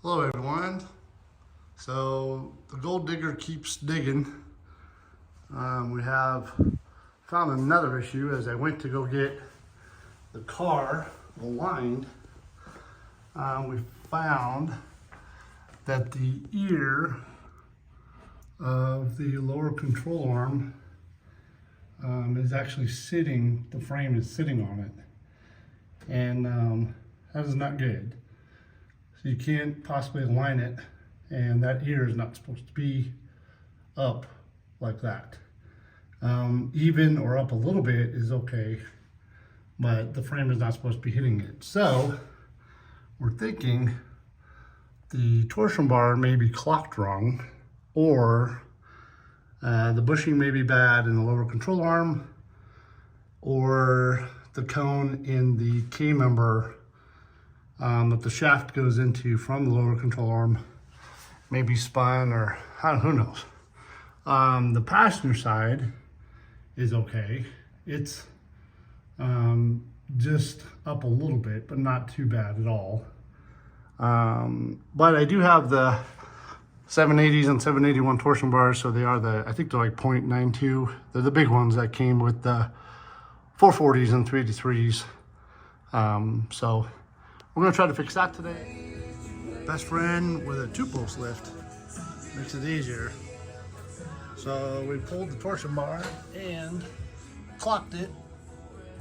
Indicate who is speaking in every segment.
Speaker 1: Hello everyone. So the gold digger keeps digging. We have found another issue as I went to go get the car aligned. We found that the ear of the lower control arm is actually sitting, the frame is sitting on it. And that is not good. So you can't possibly align it, and that ear is not supposed to be up like that. Even or up a little bit is okay, but the frame is not supposed to be hitting it. So we're thinking the torsion bar may be clocked wrong, or the bushing may be bad in the lower control arm, or the cone in the K-member that the shaft goes into from the lower control arm may be spun, or who knows. The passenger side is okay. It's just up a little bit, but not too bad at all. But I do have the 780s and 781 torsion bars, so they are I think they're like 0.92. They're the big ones that came with the 440s and 383s. So we're gonna try to fix that today. Best friend with a 2-post lift makes it easier. So we pulled the torsion bar and clocked it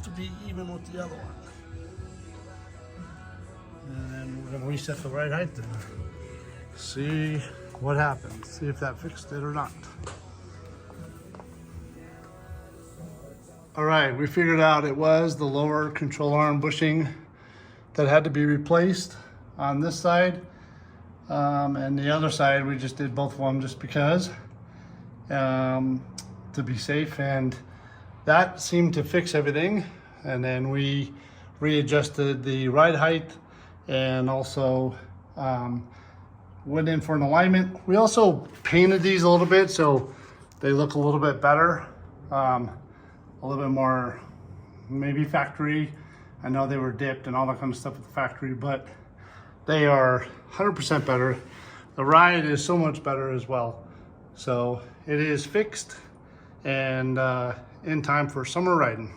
Speaker 1: to be even with the other one. And then we're gonna reset the right height there. See what happens. See if that fixed it or not. All right, we figured out it was the lower control arm bushing that had to be replaced on this side. And the other side, we just did both of them just because, to be safe. And that seemed to fix everything. And then we readjusted the ride height and also went in for an alignment. We also painted these a little bit so they look a little bit better. A little bit more maybe factory. I know they were dipped and all that kind of stuff at the factory, but they are 100% better. The ride is so much better as well. So it is fixed and in time for summer riding.